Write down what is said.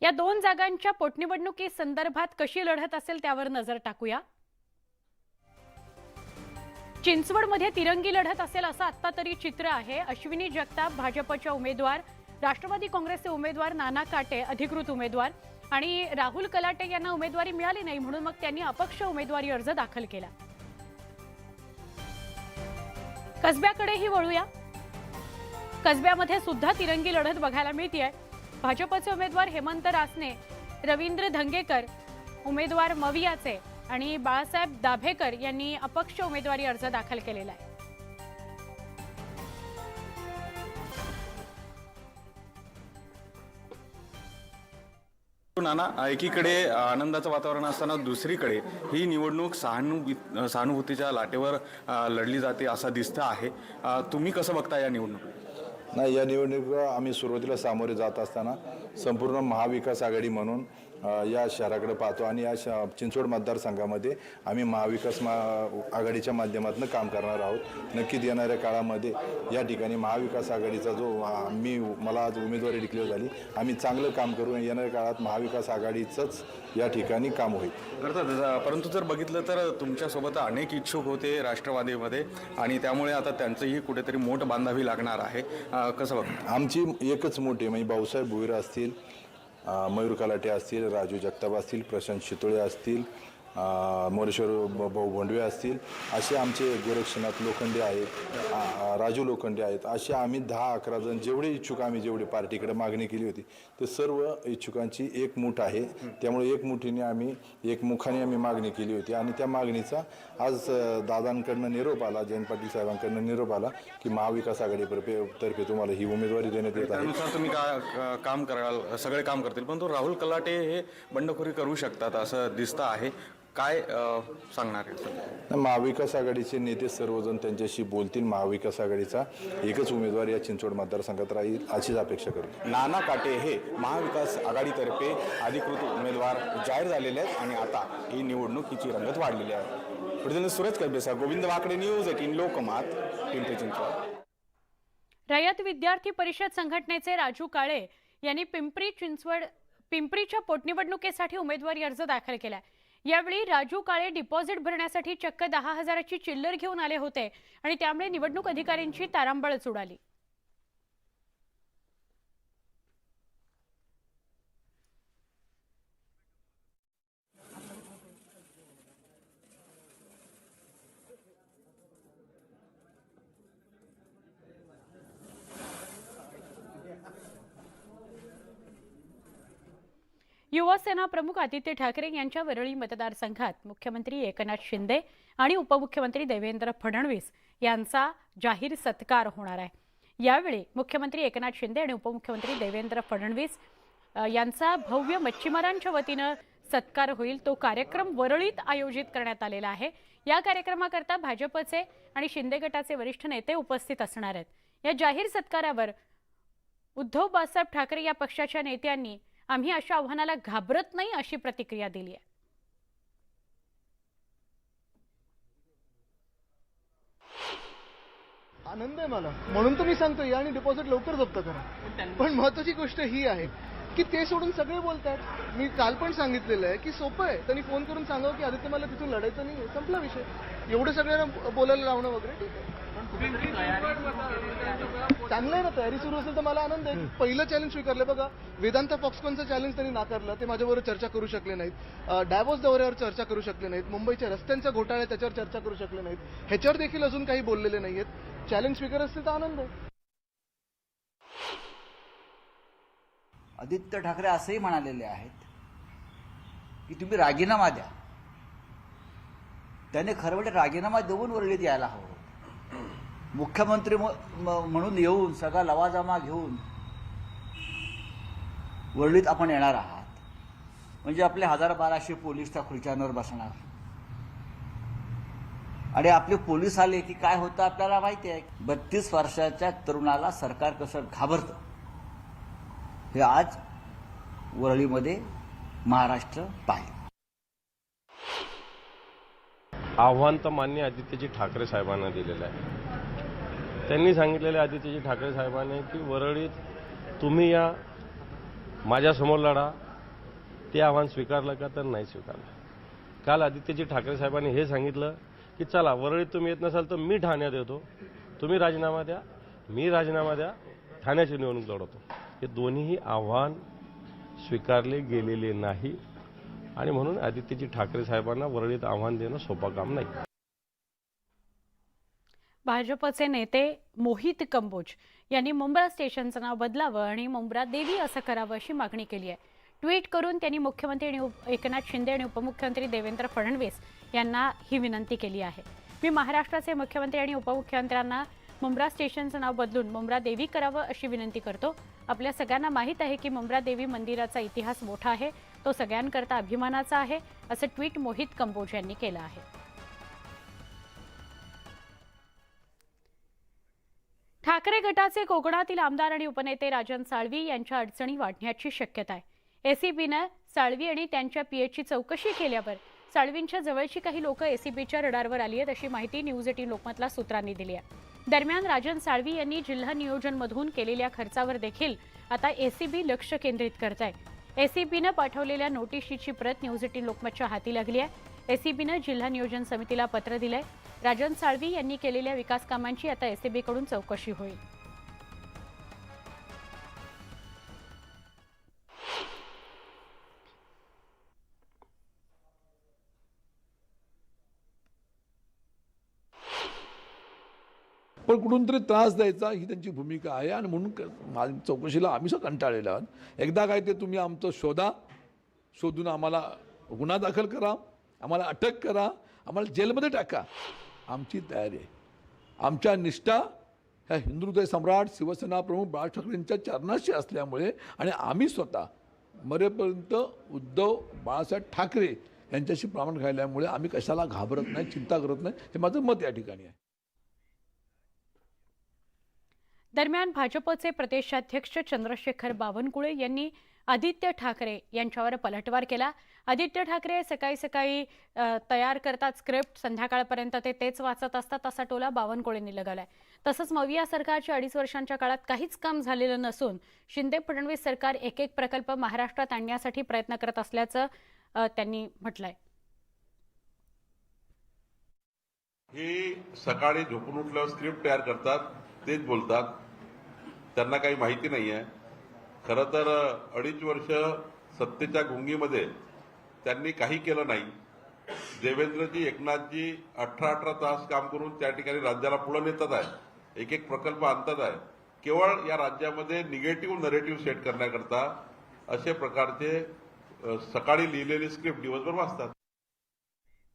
या दोन जागांच्या पोटनिवडणुकी संदर्भात कशी लढत असेल त्यावर नजर टाकूया। चिंचवडमध्ये तिरंगी लढत असेल असं आता तरी चित्र आहे। अश्विनी जगताप भाजपच्या उमेदवार, राष्ट्रवादी काँग्रेसचे उमेदवार नाना काटे अधिकृत उमेदवार आणि राहुल कलाटे यांना उमेदवारी मिळाली नाही म्हणून मग त्यांनी अपक्ष उमेदवारी अर्ज दाखल केला। कसब्याकडेही वळूया। कसब्यामध्ये सुद्धा तिरंगी लढत बघायला मिळतेय। भाजपचे उमेदवार हेमंत रासने, रवींद्र धंगेकर उमेदवार मवियाचे आणि बाळासाहेब दाभेकर यांनी अपक्ष उमेदवारी अर्ज दाखल केलेला आहे। नाना, एकीकडे आनंदाचं वातावरण असताना दुसरीकडे ही निवडणूक सहानुभूतीच्या लाटेवर लढली जाते असं दिसतं आहे। तुम्ही कसं बघता या निवडणूक? नाही, या निवडणुकीला आम्ही सुरुवातीला सामोरे जात असताना संपूर्ण महाविकास आघाडी म्हणून या शहराकडे पाहतो आणि या चिंचवड मतदारसंघामध्ये आम्ही महाविकास आघाडीच्या माध्यमातून काम करणार आहोत। नक्कीच येणाऱ्या काळामध्ये या ठिकाणी महाविकास आघाडीचा जो मला आज उमेदवारी डिक्लेअर झाली, आम्ही चांगलं काम करू। येणाऱ्या काळात महाविकास आघाडीचंच या ठिकाणी काम होईल। अर्थात, परंतु जर बघितलं तर तुमच्यासोबत अनेक इच्छुक होते राष्ट्रवादीमध्ये आणि त्यामुळे आता त्यांचंही कुठेतरी मोठ बांधावी लागणार आहे। कसं बघता? आमची एकच मोठी म्हणजे भाऊसाहेब भोईर असतील, मयूर कलाटे असतील, राजू जगताप असतील, प्रशांत शितोळे असतील, मोरेश्वर भाऊ भोंडवे असतील, असे आमचे गोरक्षनाथ लोखंडे आहेत, राजू लोखंडे आहेत, असे आम्ही 10-11 जण जेवढे इच्छुक आम्ही जेवढे पार्टीकडे मागणी केली होती ते सर्व इच्छुकांची एकमूठ आहे। त्यामुळे एकमुठीने आम्ही एकमुखाने आम्ही मागणी केली होती आणि त्या मागणीचा आज दादांकडनं निरोप आला, जयंत पाटील साहेबांकडनं निरोप आला की महाविकास आघाडीतर्फे तुम्हाला ही उमेदवारी देण्यात येत आहे। त्यानुसार तुम्ही काम कराल, सगळे काम करतील, पण तो राहुल कलाटे हे बंडखोरी करू शकतात असं दिसतं आहे। काय सांगणार आहे? महाविकास आघाडीचे नेते सर्वजण त्यांच्याशी बोलतील। महाविकास आघाडीचा एकच उमेदवार या चिंचवड मतदारसंघात राहील अशीच अपेक्षा करतो। नाना काटे हे महाविकास आघाडीतर्फे अधिकृत उमेदवार जाहीर झालेले आहेत आणि आता ही निवडणुकीची रंगत वाढलेली आहे। प्रतिनिधी सुरेश कलबेसा, गोविंद वाकडे, न्यूज 18 लोकमत, पिंपरी चिंचवड। रयत विद्यार्थी परिषद संघटनेचे राजू काळे यांनी पिंपरीच्या पोटनिवडणुकीसाठी उमेदवारी अर्ज दाखल केला। यावेळी राजू काळे डिपॉझिट भरण्यासाठी चक्क 10,000ची चिल्लर घेऊन आले होते आणि त्यामुळे निवडणूक अधिकाऱ्यांची तारांबळच उडाली। युवासेना प्रमुख आदित्य ठाकरे यांच्या वरळी मतदारसंघात मुख्यमंत्री एकनाथ शिंदे आणि उपमुख्यमंत्री देवेंद्र फडणवीस यांचा जाहीर सत्कार होणार आहे। यावेळी मुख्यमंत्री एकनाथ शिंदे आणि उपमुख्यमंत्री देवेंद्र फडणवीस यांचा भव्य मच्छीमारांच्या वतीने सत्कार होईल। तो कार्यक्रम वरळीत आयोजित करण्यात आलेला आहे। या कार्यक्रमाकरता भाजपचे आणि शिंदे गटाचे वरिष्ठ नेते उपस्थित असणार आहेत। या जाहीर सत्कारावर उद्धव बाळासाहेब ठाकरे या पक्षाच्या नेत्यांनी आम्ही अशा आव्हानाला घाबरत नाही अशी प्रतिक्रिया दिली आहे। आनंद आहे मला, म्हणून तुम्ही सांगतोय आणि डिपॉझिट लवकर जप्त करा। पण महत्वाची गोष्ट ही आहे की ते सोडून सगळे बोलतात। मी काल पण सांगितलेलं आहे की सोपं आहे, त्यांनी फोन करून सांगावं की आदित्य मला तिथून लढायचं नाही, संपला विषय। एवढं सगळ्यांना बोलायला लावणं वगैरे ठीक आहे, चांगलं आहे ना। तयारी सुरू असेल तर मला आनंद आहे। पहिलं चॅलेंज स्वीकारलं बघा, वेदांत फॉक्सकॉनचं चॅलेंज त्यांनी नाकारलं, ते माझ्याबरोबर चर्चा करू शकले नाहीत। डॅव्होस दौऱ्यावर चर्चा करू शकले नाहीत, मुंबईच्या रस्त्यांचा घोटाळा त्याच्यावर चर्चा करू शकले नाहीत, ह्याच्यावर देखील अजून काही बोललेले नाहीयेत। चॅलेंज स्वीकार असेल तर आनंद आहे। आदित्य ठाकरे असंही म्हणालेले आहेत की तुम्ही राजीनामा द्या। त्याने खरं म्हणजे राजीनामा देऊन वरळीत यायला हवं। मुख्यमंत्री म्हणून येऊन सगळा लवाजमा घेऊन वरळीत आपण येणार आहात म्हणजे आपले 1000-1200 पोलीस त्या खुर्च्यांवर बसणार आणि आपले पोलीस आले की काय होतं आपल्याला माहिती आहे। 32 वर्षाच्या तरुणाला सरकार कसं घाबरतं हे आज वरळीमध्ये महाराष्ट्र पाहिलं। आव्हान तर माननीय आदित्यजी ठाकरे साहेबांना दिलेलं आहे। त्यांनी सांगितलेले आदित्यजी ठाकरे साहेबांनी की वरळीत तुम्ही या, माझ्यासमोर लढा, ते आव्हान स्वीकारलं का तर नाही स्वीकारलं. काल आदित्यजी ठाकरे साहेबांनी हे सांगितलं की चला वरळीत तुम्ही येत नसाल तर मी ठाण्यात येतो, तुम्ही राजीनामा द्या, मी राजीनामा द्या, ठाण्याची निवडणूक लढवतो. हे दोन्हीही आव्हान स्वीकारले गेलेले नाही आणि म्हणून आदित्यजी ठाकरे साहेबांना वरळीत आव्हान देणं सोपं काम नाही. भाजपचे नेते मोहित कंबोज यांनी मुंब्रा स्टेशनचं नाव बदलावं आणि मुंब्रा देवी असं करावं अशी मागणी केली आहे. ट्विट करून त्यांनी मुख्यमंत्री एकनाथ शिंदे आणि उपमुख्यमंत्री देवेंद्र फडणवीस यांना ही विनंती केली आहे. मी महाराष्ट्राचे मुख्यमंत्री आणि उपमुख्यमंत्र्यांना मुंब्रा स्टेशनचं नाव बदलून मुंब्रा देवी करावं अशी विनंती करतो. आपल्या सगळ्यांना माहीत आहे की मुंब्रा देवी मंदिराचा इतिहास मोठा आहे, तो सगळ्यांकरता अभिमानाचा आहे, असं ट्विट मोहित कंबोज यांनी केलं आहे. ठाकरे गटाचे कोकणातील आमदार आणि उपनेते राजन साळवी यांच्या अडचणी वाढण्याची शक्यता आहे. एसीबीनं साळवी आणि त्यांच्या पीएची चौकशी केल्यावर साळवींच्या जवळची काही लोक एसीबीच्या रडारवर आली आहेत अशी माहिती न्यूज 18 लोकमतला सूत्रांनी दिली आहे. दरम्यान राजन साळवी यांनी जिल्हा नियोजनमधून केलेल्या खर्चावर देखील आता एसीबी लक्ष केंद्रित करत आहे. एसीबीनं पाठवलेल्या नोटिशीची प्रत न्यूज 18 लोकमतच्या हाती लागली आहे. एसीबीनं जिल्हा नियोजन समितीला पत्र दिलंय. राजन साळवी यांनी केलेल्या विकास कामांची आता एसीबीकडून चौकशी होईल. पण कुठून तरी त्रास द्यायचा ही त्यांची भूमिका आहे आणि म्हणून चौकशीला आम्ही सुद्धा कंटाळलेलो आहोत. एकदा काय ते तुम्ही आमचं शोधून आम्हाला गुन्हा दाखल करा, आम्हाला अटक करा, आम्हाला जेलमध्ये टाका, आमची तयारी आहे. आमच्या निष्ठा ह्या हिंदुहृदय सम्राट शिवसेना प्रमुख बाळासाहेब ठाकरेंच्या चरणाशी असल्यामुळे आणि आम्ही स्वतः मरेपर्यंत उद्धव बाळासाहेब ठाकरे यांच्याशी प्रामाणिक राहिल्यामुळे आम्ही कशाला घाबरत नाही, चिंता करत नाही. हे माझं मत या ठिकाणी आहे. दरम्यान भाजपचे प्रदेशाध्यक्ष चंद्रशेखर बावनकुळे यांनी आदित्य ठाकरे यांच्यावर पलटवार केला. आदित्य ठाकरे सकाळी तयार करतात स्क्रिप्ट, संध्याकाळपर्यंत तेच वाचत असतात असा टोला बावनकुळेंनी लगावलाय. तसंच मविया सरकारच्या 2.5 वर्षांच्या काळात काहीच काम झालेलं नसून शिंदे फडणवीस सरकार एक प्रकल्प महाराष्ट्रात आणण्यासाठी प्रयत्न करत असल्याचं त्यांनी म्हटलंय. हे सकाळी झोपून उठल्यावर स्क्रिप्ट तयार करतात, तेच बोलतात, त्यांना काही माहिती नाही आहे. खरं तर 2.5 वर्ष सत्तेच्या गुंगीमध्ये त्यांनी काही केलं नाही. देवेंद्रजी एकनाथजी 18 तास काम करून त्या ठिकाणी राज्याला पुढे नेतात आहे, एक प्रकल्प आणतात आहे. केवळ या राज्यामध्ये निगेटिव्ह नरेटिव्ह सेट करण्याकरता असे प्रकारचे सकाळी लिहिलेली स्क्रिप्ट दिवसभर वाचतात.